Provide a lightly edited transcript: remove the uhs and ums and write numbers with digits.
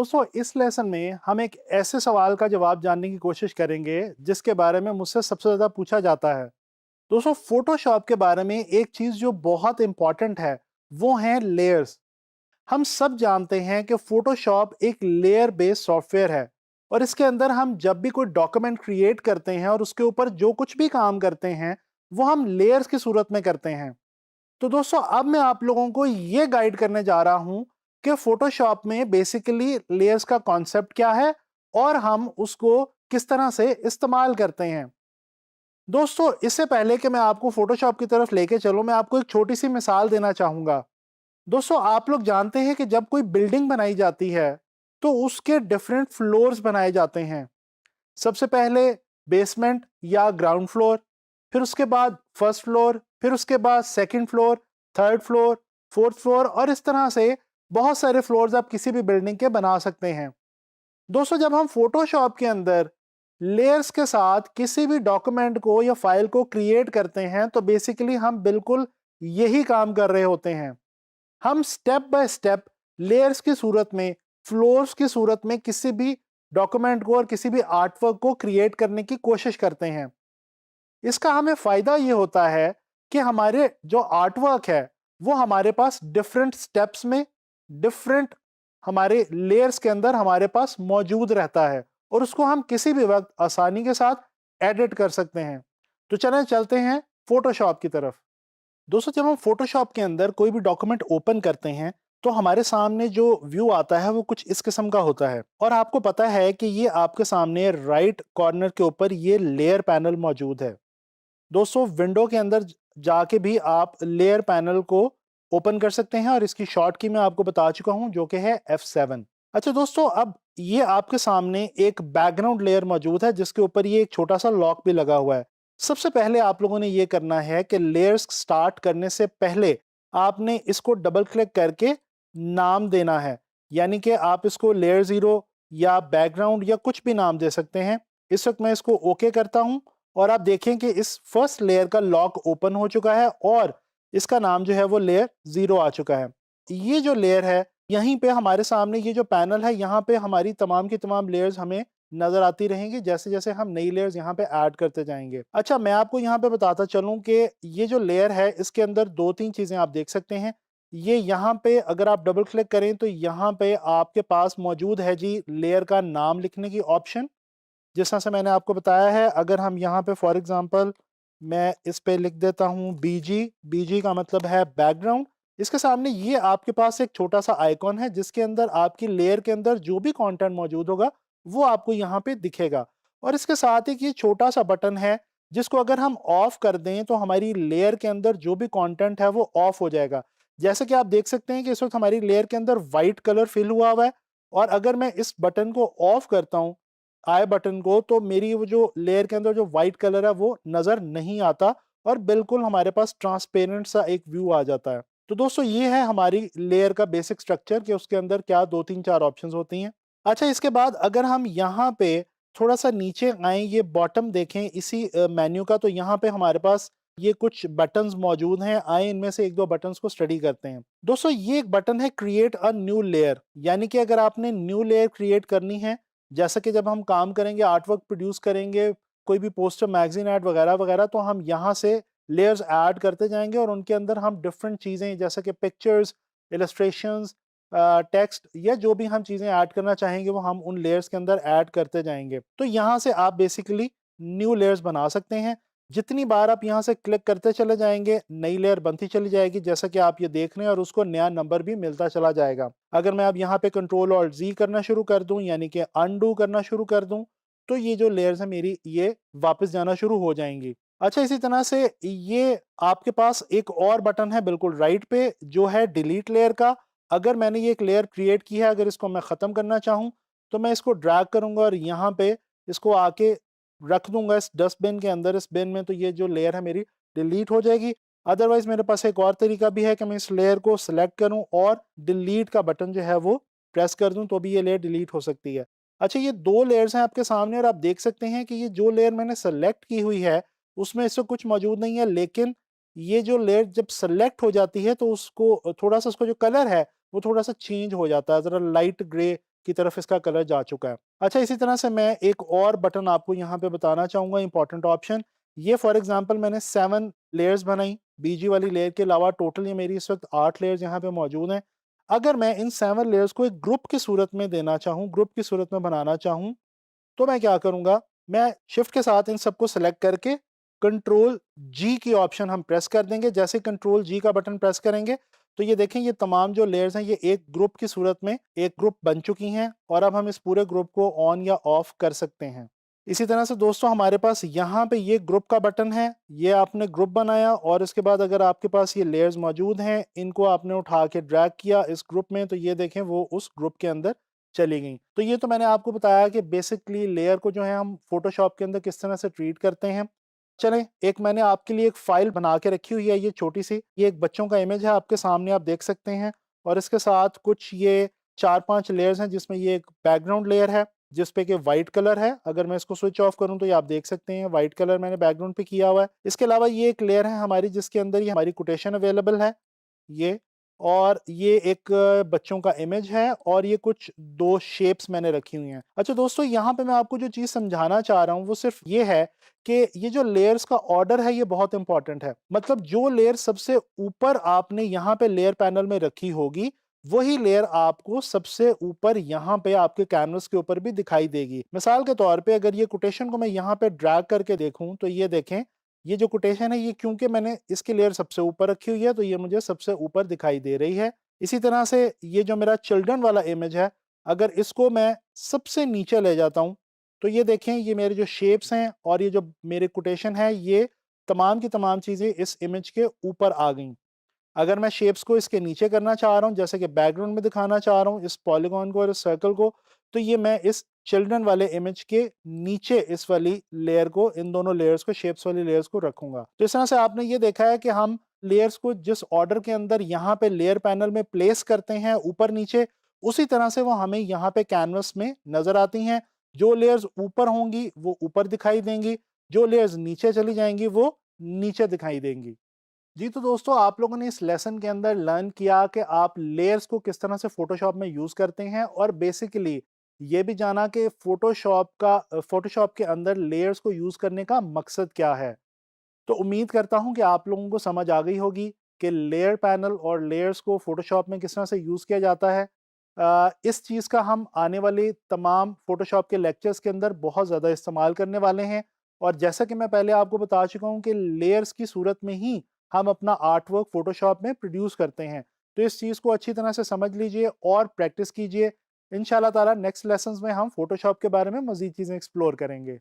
दोस्तों इस लेसन में हम एक ऐसे सवाल का जवाब जानने की कोशिश करेंगे जिसके बारे में मुझसे सबसे ज़्यादा पूछा जाता है। दोस्तों फोटोशॉप के बारे में एक चीज़ जो बहुत इंपॉर्टेंट है वो है लेयर्स। हम सब जानते हैं कि फोटोशॉप एक लेयर बेस्ड सॉफ्टवेयर है और इसके अंदर हम जब भी कोई डॉक्यूमेंट क्रिएट करते हैं और उसके ऊपर जो कुछ भी काम करते हैं वो हम लेयर्स की सूरत में करते हैं। तो दोस्तों अब मैं आप लोगों को ये गाइड करने जा रहा हूं कि फोटोशॉप में बेसिकली लेयर्स का कॉन्सेप्ट क्या है और हम उसको किस तरह से इस्तेमाल करते हैं। दोस्तों इससे पहले कि मैं आपको फोटोशॉप की तरफ लेके चलूं, मैं आपको एक छोटी सी मिसाल देना चाहूंगा। दोस्तों आप लोग जानते हैं कि जब कोई बिल्डिंग बनाई जाती है तो उसके डिफरेंट फ्लोर्स बनाए जाते हैं। सबसे पहले बेसमेंट या ग्राउंड फ्लोर, फिर उसके बाद फर्स्ट फ्लोर, फिर उसके बाद second floor, third floor, fourth floor और इस तरह से बहुत सारे फ्लोर्स आप किसी भी बिल्डिंग के बना सकते हैं। दोस्तों जब हम फोटोशॉप के अंदर लेयर्स के साथ किसी भी डॉक्यूमेंट को या फाइल को क्रिएट करते हैं तो बेसिकली हम बिल्कुल यही काम कर रहे होते हैं। हम स्टेप बाय स्टेप लेयर्स की सूरत में, फ्लोर्स की सूरत में किसी भी डॉक्यूमेंट को और किसी भी आर्टवर्क को क्रिएट करने की कोशिश करते हैं। इसका हमें फायदा ये होता है कि हमारे जो आर्टवर्क है वो हमारे पास डिफरेंट स्टेप्स में, डिफरेंट हमारे लेयर्स के अंदर हमारे पास मौजूद रहता है और उसको हम किसी भी वक्त आसानी के साथ एडिट कर सकते हैं। तो चलें चलते हैं फोटोशॉप की तरफ। दोस्तों जब हम फोटोशॉप के अंदर कोई भी डॉक्यूमेंट ओपन करते हैं तो हमारे सामने जो व्यू आता है वो कुछ इस किस्म का होता है और आपको पता है कि ये आपके सामने राइट कॉर्नर के ऊपर ये लेयर पैनल मौजूद है। दोस्तों विंडो के अंदर जाके भी आप लेयर पैनल को ओपन कर सकते हैं और इसकी शॉर्ट की मैं आपको बता चुका हूं जो कि है F7। अच्छा दोस्तों अब ये आपके सामने एक बैकग्राउंड लेयर मौजूद है जिसके ऊपर ये एक छोटा सा लॉक भी लगा हुआ है। सबसे पहले आप लोगों ने ये करना है कि लेयर्स स्टार्ट करने से पहले आपने इसको डबल क्लिक करके नाम देना है, यानी कि आप इसको लेयर 0 या बैकग्राउंड या कुछ भी नाम दे सकते हैं। इस वक्त मैं इसको ओके करता हूं और आप देखें कि इस फर्स्ट लेयर का लॉक ओपन हो चुका है और इसका नाम जो है वो लेयर 0 आ चुका है। ये जो लेयर है यहीं पे हमारे सामने ये जो पैनल है यहाँ पे हमारी तमाम की तमाम लेयर्स हमें नजर आती रहेंगी जैसे जैसे हम नई लेयर्स यहाँ पे ऐड करते जाएंगे। अच्छा मैं आपको यहाँ पे बताता चलूं कि ये जो लेयर है इसके अंदर दो तीन चीजें आप देख सकते हैं। ये यहाँ पे अगर आप डबल क्लिक करें तो यहाँ पे आपके पास मौजूद है जी लेयर का नाम लिखने की ऑप्शन। जिस तरह से मैंने आपको बताया है, अगर हम यहाँ पे फॉर एग्जांपल मैं इस पे लिख देता हूँ बीजी, बीजी का मतलब है बैकग्राउंड। इसके सामने ये आपके पास एक छोटा सा आइकॉन है जिसके अंदर आपकी लेयर के अंदर जो भी कंटेंट मौजूद होगा वो आपको यहाँ पे दिखेगा और इसके साथ एक ये छोटा सा बटन है जिसको अगर हम ऑफ कर दें तो हमारी लेयर के अंदर जो भी कंटेंट है वो ऑफ हो जाएगा। जैसे कि आप देख सकते हैं कि इस वक्त हमारी लेयर के अंदर व्हाइट कलर फिल हुआ है और अगर मैं इस बटन को ऑफ करता हूँ, आई बटन को, तो मेरी वो जो लेयर के अंदर जो व्हाइट कलर है वो नजर नहीं आता और बिल्कुल हमारे पास ट्रांसपेरेंट सा एक व्यू आ जाता है। तो दोस्तों ये है हमारी लेयर का बेसिक स्ट्रक्चर कि उसके अंदर क्या दो तीन चार ऑप्शंस होती हैं। अच्छा इसके बाद अगर हम यहाँ पे थोड़ा सा नीचे आए, ये बॉटम देखें इसी मेन्यू का, तो यहाँ पे हमारे पास ये कुछ बटन्स मौजूद हैं। आए इनमें से एक दो बटन्स को स्टडी करते हैं। दोस्तों ये एक बटन है क्रिएट अ न्यू लेयर, यानी कि अगर आपने न्यू लेयर क्रिएट करनी है, जैसा कि जब हम काम करेंगे आर्टवर्क प्रोड्यूस करेंगे, कोई भी पोस्टर मैगजीन ऐड वगैरह वगैरह, तो हम यहाँ से लेयर्स ऐड करते जाएंगे और उनके अंदर हम डिफरेंट चीज़ें जैसे कि पिक्चर्स, इलस्ट्रेशंस, टेक्स्ट या जो भी हम चीज़ें ऐड करना चाहेंगे वो हम उन लेयर्स के अंदर ऐड करते जाएंगे। तो यहाँ से आप बेसिकली न्यू लेयर्स बना सकते हैं। जितनी बार आप यहाँ से क्लिक करते चले जाएंगे नई लेयर बनती चली जाएगी जैसा कि आप ये देख रहे हैं और उसको नया नंबर भी मिलता चला जाएगा। अगर मैं अब यहाँ पे कंट्रोल और जी करना शुरू कर दूं यानी कि अनडू करना शुरू कर दूं तो ये जो लेयर्स है मेरी ये वापस जाना शुरू हो जाएंगी। अच्छा इसी तरह से ये आपके पास एक और बटन है बिल्कुल राइट पे जो है डिलीट लेयर का। अगर मैंने ये एक लेयर क्रिएट की है, अगर इसको मैं ख़त्म करना चाहूँ तो मैं इसको ड्रैग करूँगा और यहाँ पे इसको आके रख दूंगा इस डस्टबिन के अंदर, इस बिन में, तो ये जो लेयर है मेरी डिलीट हो जाएगी। अदरवाइज मेरे पास एक और तरीका भी है कि मैं इस लेयर को सिलेक्ट करूं और डिलीट का बटन जो है वो प्रेस कर दूं तो भी ये लेयर डिलीट हो सकती है। अच्छा ये दो लेयर्स हैं आपके सामने और आप देख सकते हैं कि ये जो लेयर मैंने सेलेक्ट की हुई है उसमें इससे कुछ मौजूद नहीं है, लेकिन ये जो लेयर जब सेलेक्ट हो जाती है तो उसको थोड़ा सा उसका जो कलर है वो थोड़ा सा चेंज हो जाता है, ज़रा लाइट ग्रे की तरफ इसका कलर जा चुका है। अच्छा, इसी तरह से मैं एक और बटन आपको यहाँ पे बताना चाहूँगा, इंपॉर्टेंट ऑप्शन। ये फॉर एग्जांपल मैंने 7 लेयर्स बनाई, बीजी वाली लेयर के अलावा टोटल ये मेरी इस वक्त 8 लेयर्स यहाँ पे मौजूद हैं। अगर मैं इन 7 लेयर्स को एक ग्रुप की सूरत में देना चाहूँ, ग्रुप की सूरत में बनाना चाहूँ, तो मैं क्या करूँगा, मैं शिफ्ट के साथ इन सबको सेलेक्ट करके कंट्रोल जी की ऑप्शन हम प्रेस कर देंगे। जैसे कंट्रोल जी का बटन प्रेस करेंगे तो ये देखें, ये तमाम जो लेयर्स हैं ये एक ग्रुप की सूरत में एक ग्रुप बन चुकी हैं और अब हम इस पूरे ग्रुप को ऑन या ऑफ कर सकते हैं। इसी तरह से दोस्तों हमारे पास यहाँ पे ये ग्रुप का बटन है, ये आपने ग्रुप बनाया और इसके बाद अगर आपके पास ये लेयर्स मौजूद हैं, इनको आपने उठा के ड्रैग किया इस ग्रुप में, तो ये देखें वो उस ग्रुप के अंदर चली गई। तो ये तो मैंने आपको बताया कि बेसिकली लेयर को जो है हम फोटोशॉप के अंदर किस तरह से ट्रीट करते हैं। चलें, एक मैंने आपके लिए एक फाइल बना के रखी हुई है, ये छोटी सी, ये एक बच्चों का इमेज है, आपके सामने आप देख सकते हैं और इसके साथ कुछ ये 4-5 लेयर्स हैं जिसमें ये एक बैकग्राउंड लेयर है जिस पे कि वाइट कलर है। अगर मैं इसको स्विच ऑफ करूं तो ये आप देख सकते हैं वाइट कलर मैंने बैकग्राउंड पे किया हुआ है। इसके अलावा ये एक लेयर है हमारी जिसके अंदर ये हमारी कोटेशन अवेलेबल है, ये, और ये एक बच्चों का इमेज है और ये कुछ 2 शेप्स मैंने रखी हुई हैं। अच्छा दोस्तों, यहाँ पे मैं आपको जो चीज़ समझाना चाह रहा हूँ वो सिर्फ ये है कि ये जो लेयर्स का ऑर्डर है ये बहुत इंपॉर्टेंट है। मतलब जो लेयर सबसे ऊपर आपने यहाँ पे लेयर पैनल में रखी होगी, वही लेयर आपको सबसे ऊपर यहाँ पे आपके कैनवस के ऊपर भी दिखाई देगी। मिसाल के तौर पे अगर ये कोटेशन को मैं यहाँ पे ड्रैग करके देखूँ तो ये देखें, ये जो कोटेशन है ये क्योंकि मैंने इसकी लेयर सबसे ऊपर रखी हुई है तो ये मुझे सबसे ऊपर दिखाई दे रही है। इसी तरह से ये जो मेरा चिल्ड्रन वाला इमेज है, अगर इसको मैं सबसे नीचे ले जाता हूँ तो ये देखें, ये मेरे जो शेप्स हैं और ये जो मेरे कोटेशन है ये तमाम की तमाम चीज़ें इस इमेज के ऊपर आ गई। अगर मैं शेप्स को इसके नीचे करना चाह रहा हूँ, जैसे कि बैकग्राउंड में दिखाना चाह रहा हूँ इस पॉलीगॉन को और इस सर्कल को, तो ये मैं इस चिल्ड्रन वाले इमेज के नीचे इस वाली लेयर को, इन दोनों लेयर्स को, शेप्स वाली लेयर्स को रखूंगा। तो इस तरह से आपने ये देखा है कि हम लेयर्स को जिस ऑर्डर के अंदर यहाँ पे लेयर पैनल में प्लेस करते हैं ऊपर नीचे, उसी तरह से वो हमें यहाँ पे कैनवस में नजर आती हैं। जो लेयर्स ऊपर होंगी वो ऊपर दिखाई देंगी, जो लेयर्स नीचे चली जाएंगी वो नीचे दिखाई देंगी। जी, तो दोस्तों आप लोगों ने इस लेसन के अंदर लर्न किया कि आप लेयर्स को किस तरह से फ़ोटोशॉप में यूज़ करते हैं और बेसिकली ये भी जाना कि फ़ोटोशॉप के अंदर लेयर्स को यूज़ करने का मकसद क्या है। तो उम्मीद करता हूँ कि आप लोगों को समझ आ गई होगी कि लेयर पैनल और लेयर्स को फ़ोटोशॉप में किस तरह से यूज़ किया जाता है। इस चीज़ का हम आने वाले तमाम फ़ोटोशॉप के लेक्चर्स के अंदर बहुत ज़्यादा इस्तेमाल करने वाले हैं और जैसा कि मैं पहले आपको बता चुका हूँ कि लेयर्स की सूरत में ही हम अपना आर्ट वर्क फ़ोटोशॉप में प्रोड्यूस करते हैं। तो इस चीज़ को अच्छी तरह से समझ लीजिए और प्रैक्टिस कीजिए। इंशाल्लाह ताला नेक्स्ट लेसन्स में हम फ़ोटोशॉप के बारे में मज़ीद चीज़ें एक्सप्लोर करेंगे।